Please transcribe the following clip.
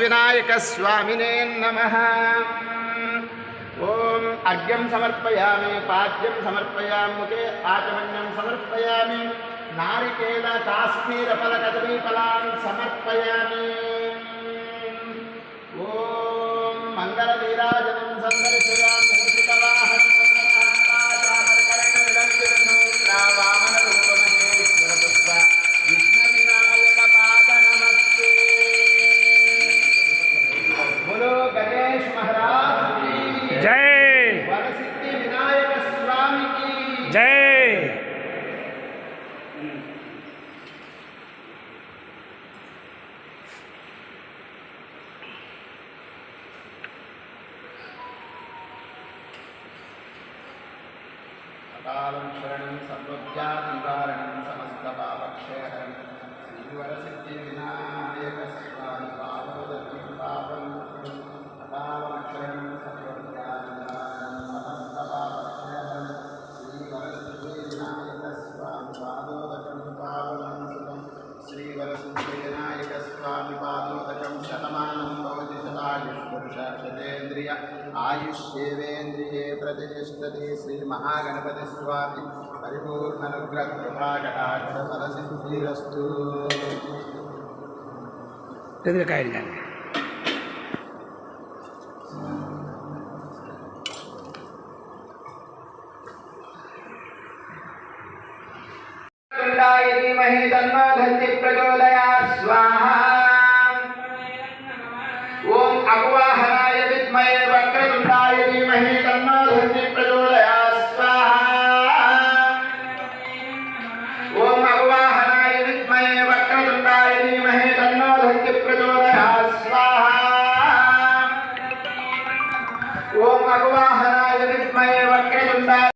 वरसिद्धिविनायकस्वामिने नमः। ओम अर्घ्यं समर्पयामि, पाद्यं समर्पयामि, मुखे आचमन्यं समर्पयामि, नारिकेल काश्मीर फल कदली फलान् समर्पयामि। ओम मंगल वीराजनं संदर्शयामि, मूषिकवाहनं वन्दनास्ताचामरकरेण विलम्बितसहस्रा वामन रूपमहेश्वर पुष्प विघ्न विनायक पाद नमस्ते। बोलो गणेश महाराज की जय, वरसिद्धि विनायक स्वामी की जय। अकालं शरणं सर्वव्याधिनिवारणं समस्तपापक्षयहरं श्रीवरसिद्धिविनायकस्वामी पादोदकं पापं अकालं शरणं सर्वव्याधिनिवारणं समस्तपापक्षयहरं श्रीवरसिद्धिविनायकस्वामी पादोदकं पावनं श्रीवरसिद्धिविनायकस्वामी पादोदकं शतमानं भवति शतायुष्पुरुषशतेन्द्रिय आयुष्येवेन्द्रिये प्रतिष्ठते। श्री महागणपति स्वामी परिपूर्णानुग्रह कृपा कटाक्ष फलसिद्धिरस्तु। धीमहि तन्नो धन्ति प्रचोदयात् स्वाहा। ओम अगवाहनाय विद्महे वक्रतुण्डाय धीमहि तन्नो धन्ति प्रचोदयात् स्वाहा। ओम अगवाहनाय विद्महे वक्रतुण्डाय धीमहि तन्नो धन्ति प्रचोदयात् स्वाहा। ओम अगवाहनाय विद्महे वक्रतुण्डाय